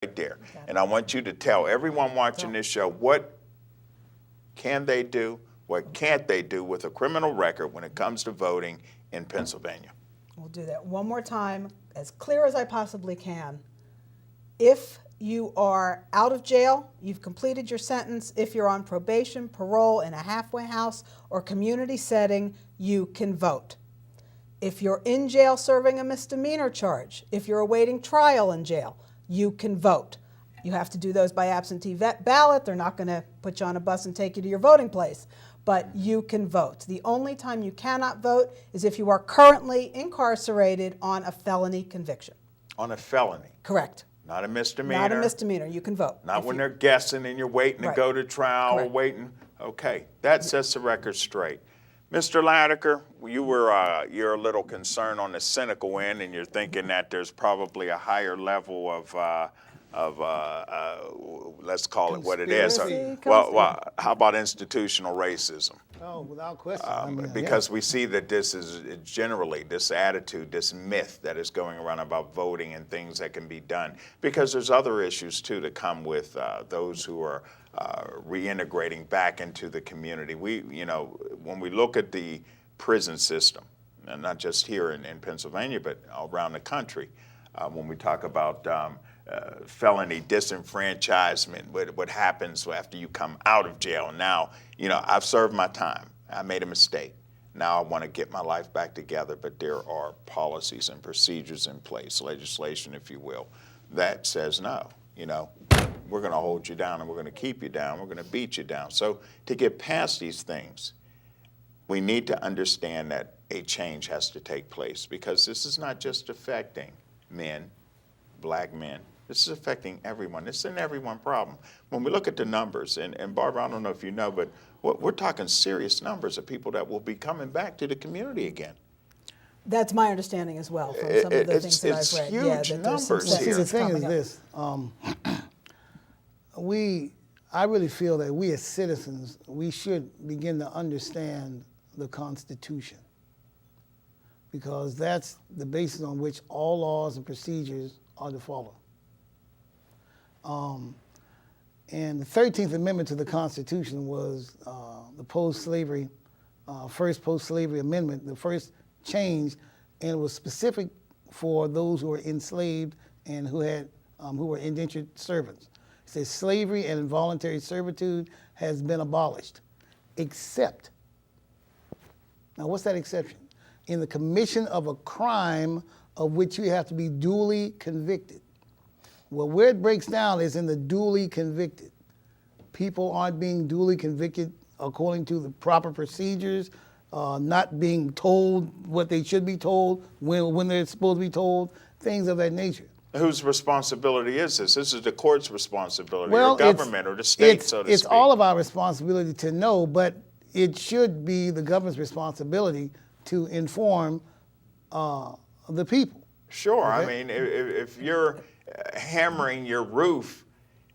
there. And I want you to tell everyone watching this show what can they do, what can't they do with a criminal record when it comes to voting in Pennsylvania. We'll do that one more time, as clear as I possibly can. If you are out of jail, you've completed your sentence, if you're on probation, parole, in a halfway house, or community setting, you can vote. If you're in jail serving a misdemeanor charge, if you're awaiting trial in jail, you can vote. You have to do those by absentee ballot. They're not going to put you on a bus and take you to your voting place, but you can vote. The only time you cannot vote is if you are currently incarcerated on a felony conviction. On a felony? Correct. Not a misdemeanor? Not a misdemeanor. You can vote. Not when they're guessing and you're waiting to go to trial or waiting. Okay, that sets the record straight. Mr. Ladaker, you're a little concerned on the cynical end, and you're thinking that there's probably a higher level of let's call it what it is. Well, how about institutional racism? Oh, without question. Because we see that this is generally this attitude, this myth that is going around about voting and things that can be done. Because there's other issues too that come with those who are reintegrating back into the community. When we look at the prison system, and not just here in Pennsylvania, but around the country, when we talk about felony disenfranchisement, what happens after you come out of jail. Now, I've served my time. I made a mistake. Now I want to get my life back together, but there are policies and procedures in place, legislation, if you will, that says no. We're going to hold you down and we're going to keep you down. We're going to beat you down. So to get past these things, we need to understand that a change has to take place, because this is not just affecting men, black men. This is affecting everyone. This is an everyone problem. When we look at the numbers, and Barbara, I don't know if you know, but we're talking serious numbers of people that will be coming back to the community again. That's my understanding as well from some of the things that I've read. It's huge numbers here. The thing is this. I really feel that we as citizens, we should begin to understand the Constitution, because that's the basis on which all laws and procedures are to follow. And the 13th Amendment to the Constitution was the post-slavery, first post-slavery amendment, the first change, and it was specific for those who were enslaved and who were indentured servants. It says slavery and involuntary servitude has been abolished, except, now what's that exception? In the commission of a crime of which you have to be duly convicted. Well, where it breaks down is in the duly convicted. People aren't being duly convicted according to the proper procedures, not being told what they should be told, when they're supposed to be told, things of that nature. Whose responsibility is this? This is the court's responsibility, or government, or the state, so to speak. It's all of our responsibility to know, but it should be the government's responsibility to inform the people. Sure. Okay? I mean, if you're hammering your roof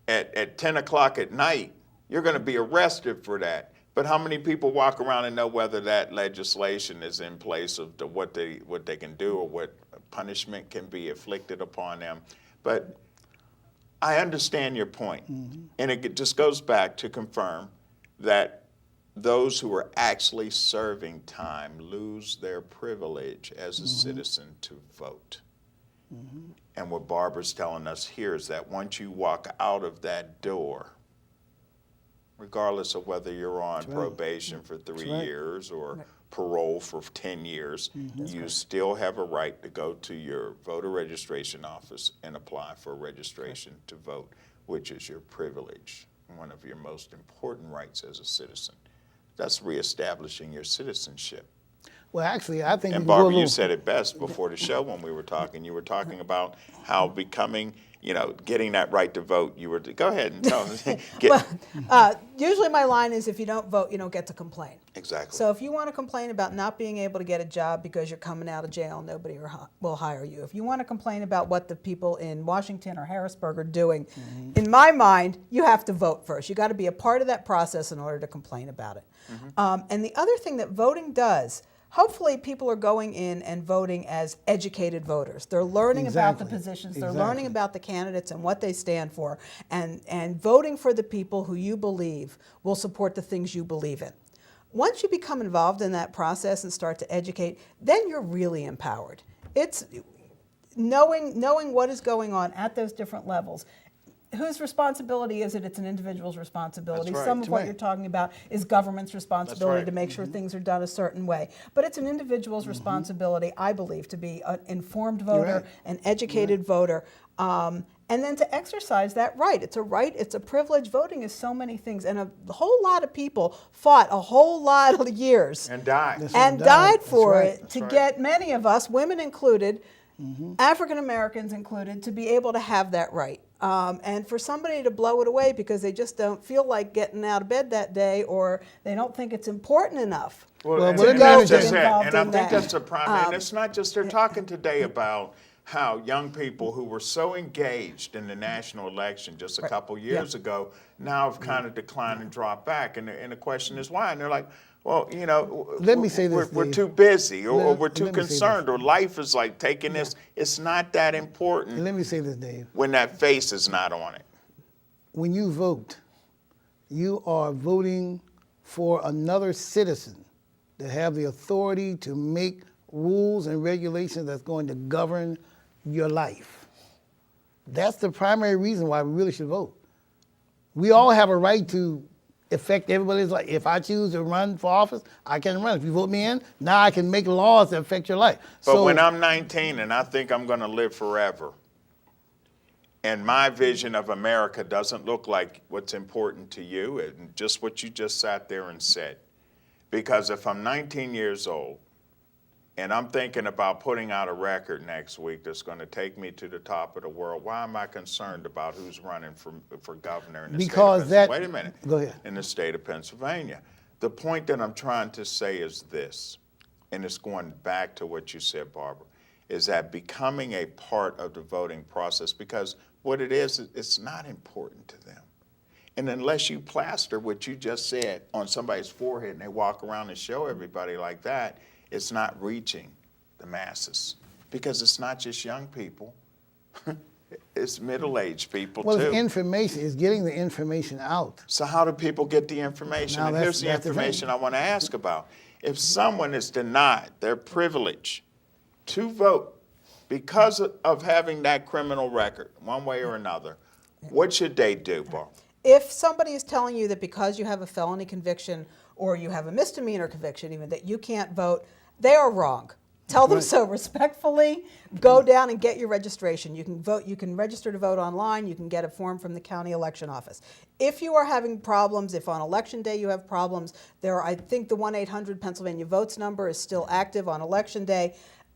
at 10 o'clock at night, you're going to be arrested for that. But how many people walk around and know whether that legislation is in place of what they can do, or what punishment can be inflicted upon them? But I understand your point. And it just goes back to confirm that those who are actually serving time lose their privilege as a citizen to vote. And what Barbara's telling us here is that once you walk out of that door, regardless of whether you're on probation for 3 years or parole for 10 years, you still have a right to go to your voter registration office and apply for registration to vote, which is your privilege, one of your most important rights as a citizen. That's reestablishing your citizenship. Well, actually, I think... And Barbara, you said it best before the show when we were talking. You were talking about how becoming, getting that right to vote, go ahead and tell us. Usually my line is, if you don't vote, you don't get to complain. Exactly. So if you want to complain about not being able to get a job because you're coming out of jail, nobody will hire you. If you want to complain about what the people in Washington or Harrisburg are doing, in my mind, you have to vote first. You got to be a part of that process in order to complain about it. And the other thing that voting does, hopefully people are going in and voting as educated voters. They're learning about the Exactly. positions, they're Exactly. learning about the candidates and what they stand for, and voting for the people who you believe will support the things you believe in. Once you become involved in that process and start to educate, then you're really empowered. It's knowing what is going on at those different levels. Whose responsibility is it? It's an individual's responsibility. That's right. Some of That's what right. you're talking about is government's responsibility right. to make sure things are done a certain way. But it's an individual's responsibility, I believe, to be an informed voter, right. an educated voter, and then to exercise that right. It's a right, it's a privilege. Voting is so many things. And a whole lot of people fought a whole lot of years And die. That's and right. died That's for right. it to right. get many of us, women included, African Americans included, to be able to have that right. And for somebody to blow it away because they just don't feel like getting out of bed that day, or they don't think it's important enough. Well, and, let and me that's interject. just it. Involved And I in think that. that's a problem. And it's not just, they're talking today about how young people who were so engaged in the national election just a couple years ago now have kind of declined and dropped back. And the question is why? And they're like, well, you know, Let me say this, we're Dave. too busy, or we're Let too me say concerned, or life is like taking this. It's not that important And let me say this, Dave. when that face is not on it. When you vote, you are voting for another citizen that have the authority to make rules and regulations that's going to govern your life. That's the primary reason why we really should vote. We all have a right to affect everybody's life. If I choose to run for office, I can run. If you vote me in, now I can make laws that affect your life. But when I'm 19 and I think I'm going to live forever, and my vision of America doesn't look like what's important to you, and just what you just sat there and said. Because if I'm 19 years old and I'm thinking about putting out a record next week that's going to take me to the top of the world, why am I concerned about who's running for governor in the Because state of Pennsylvania? that- Wait a minute. Go ahead. In the state of Pennsylvania. The point that I'm trying to say is this, and it's going back to what you said, Barbara, is that becoming a part of the voting process, because what it is, it's not important to them. And unless you plaster what you just said on somebody's forehead and they walk around and show everybody like that, it's not reaching the masses. Because it's not just young people, it's middle-aged people Well, too. it's information. It's getting the information out. So how do people get the information? Now, And here's the that's the thing. information I want to ask about. If someone is denied their privilege to vote because of having that criminal record, one way or another, what should they do, Bob? If somebody is telling you that because you have a felony conviction or you have a misdemeanor conviction even, that you can't vote, they are wrong. Tell them so respectfully. Go down and get your registration. You can vote. You can register to vote online. You can get a form from the county election office. If you are having problems, if on election day you have problems, I think the 1-800 Pennsylvania Votes number is still active on election day.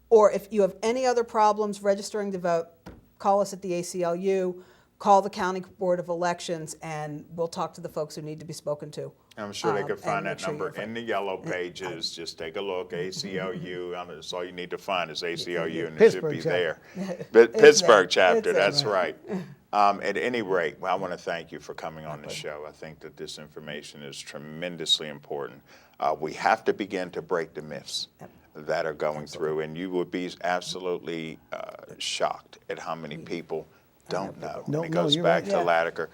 Or if you have any other problems registering to vote, call us at the ACLU, call the County Board of Elections, and we'll talk to the folks who need to be spoken to. I'm sure they could and find make that sure number you're in the yellow pages. Just take a look, ACLU. That's all you need to find is ACLU, and it should Pittsburgh be chapter. there. It's Pittsburgh there. chapter, It's there. that's right. At any rate, well, I want to thank you for coming on the show. I think that this information is tremendously important. We have to begin to break the myths that are going through, and you would be absolutely shocked at how many people don't know. And Don't it know, goes you're back right. to Yeah. Latiker,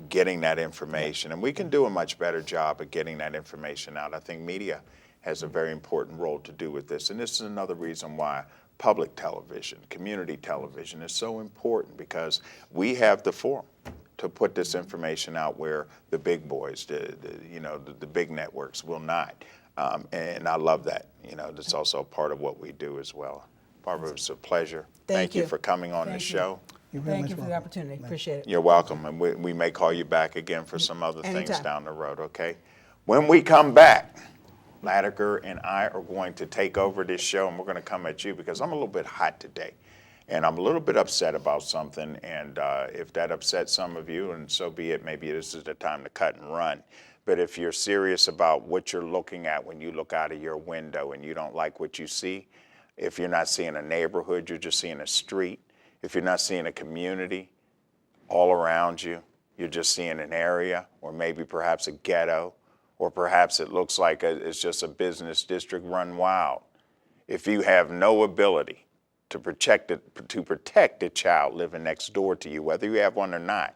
getting that information. And we can do a much better job at getting that information out. I think media has a very important role to do with this. And this is another reason why public television, community television is so important, because we have the forum to put this information out where the big boys, the big networks will not. And I love that. That's also part of what we do as well. Barbara, it's a pleasure. Thank you you. for coming on the Thank you. show. You're very Thank much you for the welcome. opportunity. Appreciate it. You're welcome, and we may call you back again for some other things Anytime. down the road, okay? When we come back, Latiker and I are going to take over this show, and we're going to come at you because I'm a little bit hot today, and I'm a little bit upset about something, and if that upsets some of you, and so be it, maybe this is the time to cut and run. But if you're serious about what you're looking at when you look out of your window and you don't like what you see, if you're not seeing a neighborhood, you're just seeing a street, if you're not seeing a community all around you, you're just seeing an area, or maybe perhaps a ghetto, or perhaps it looks like it's just a business district run wild. If you have no ability to protect the child living next door to you, whether you have one or not,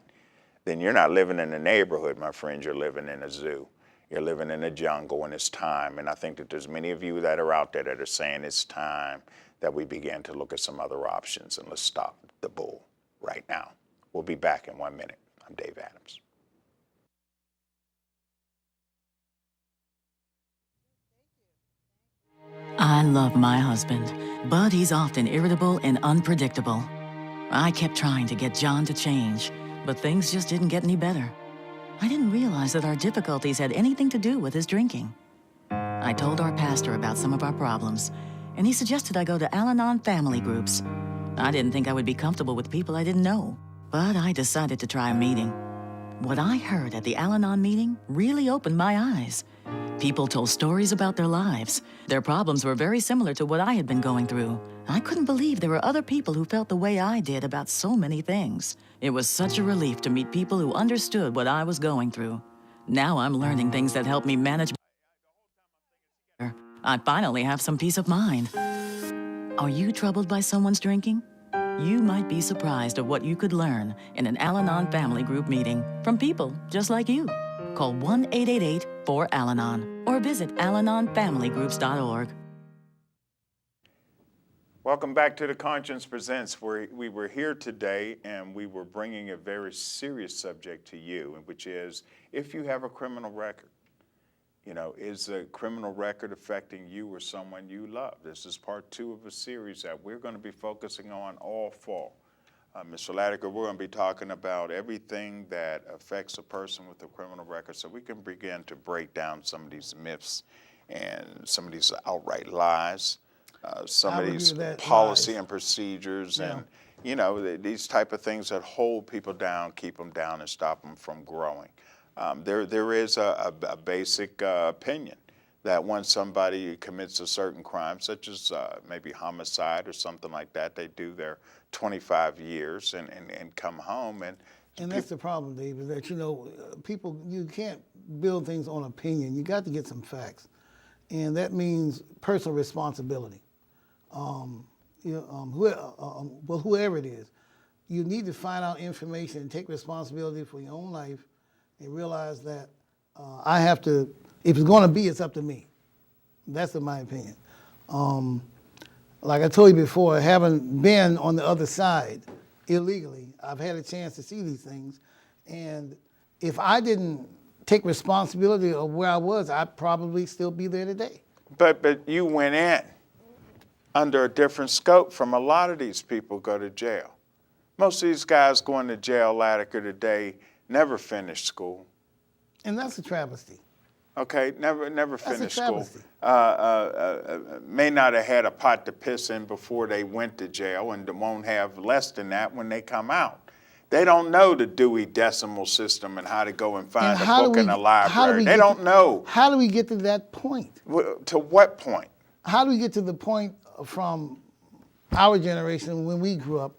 then you're not living in a neighborhood, my friends. You're living in a zoo. You're living in a jungle, and it's time. And I think that there's many of you that are out there that are saying it's time that we begin to look at some other options, and let's stop the bull right now. We'll be back in 1 minute. I'm Dave Adams. I love my husband, but he's often irritable and unpredictable. I kept trying to get John to change, but things just didn't get any better. I didn't realize that our difficulties had anything to do with his drinking. I told our pastor about some of our problems, and he suggested I go to Al-Anon family groups. I didn't think I would be comfortable with people I didn't know, but I decided to try a meeting. What I heard at the Al-Anon meeting really opened my eyes. People told stories about their lives. Their problems were very similar to what I had been going through. I couldn't believe there were other people who felt the way I did about so many things. It was such a relief to meet people who understood what I was going through. Now I'm learning things that help me manage. I finally have some peace of mind. Are you troubled by someone's drinking? You might be surprised at what you could learn in an Al-Anon family group meeting from people just like you. Call 1-888-4-AL-ANON or visit alanonfamilygroups.org. Welcome back to The Conscience Presents, where we were here today and we were bringing a very serious subject to you, which is if you have a criminal record. You know, is a criminal record affecting you or someone you love? This is part 2 of a series that we're going to be focusing on all fall. Mr. Latiker, we're going to be talking about everything that affects a person with a criminal record so we can begin to break down some of these myths and some of these outright lies, some of these policy and procedures and, you know, these type of things that hold people down, keep them down, and stop them from growing. There is a basic opinion that when somebody commits a certain crime, such as maybe homicide or something like that, they do their 25 years and come home. And that's the problem, Dave, is that, you know, people, you can't build things on opinion. You got to get some facts. And that means personal responsibility. Whoever it is, you need to find out information and take responsibility for your own life and realize that I have to, if it's going to be, it's up to me. That's in my opinion. Like I told you before, having been on the other side illegally, I've had a chance to see these things. And if I didn't take responsibility of where I was, I'd probably still be there today. But you went in under a different scope from a lot of these people go to jail. Most of these guys going to jail, Latiker, today, never finished school. And that's a travesty. Okay, never That's finished a school. travesty. May not have had a pot to piss in before they went to jail and won't have less than that when they come out. They don't know the Dewey Decimal System and how to go and find a book in the library. They don't know. How do we get to that point? To what point? How do we get to the point from our generation when we grew up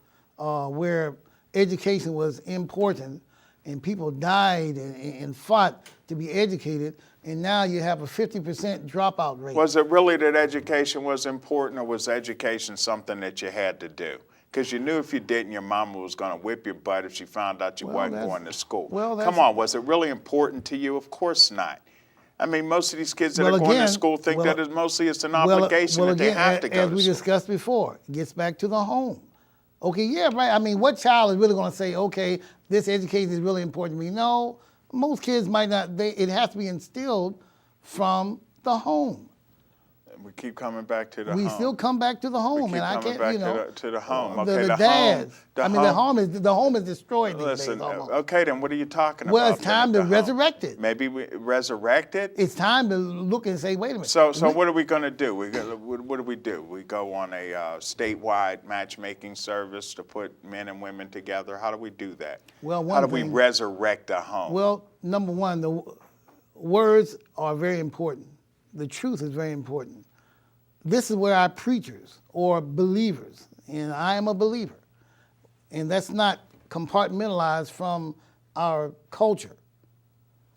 where education was important and people died and fought to be educated, and now you have a 50% dropout rate? Was it really that education was important, or was education something that you had to do? Because you knew if you didn't, your mama was going to whip your butt if she found out you wasn't going to school. Come on, was it really important to you? Of course not. I mean, most of these kids that are going to school think that it's an obligation that they have to go to school. As we discussed before, it gets back to the home. Okay, yeah, right. I mean, what child is really going to say, okay, this education is really important to me? No, most kids might not. It has to be instilled from the home. We keep coming back to the home. We still come back to the home, and I can't, to the home. Okay, the dads. The home is destroyed these days. Listen, okay, then what are you talking about? Well, it's time to resurrect it. Maybe we resurrect it? It's time to look and say, wait a minute. So what are we going to do? What do we do? We go on a statewide matchmaking service to put men and women together? How do we do that? Well, how do we resurrect a home? Well, number one, the words are very important. The truth is very important. This is where our preachers or believers, and I am a believer, and that's not compartmentalized from our culture.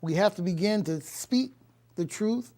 We have to begin to speak the truth,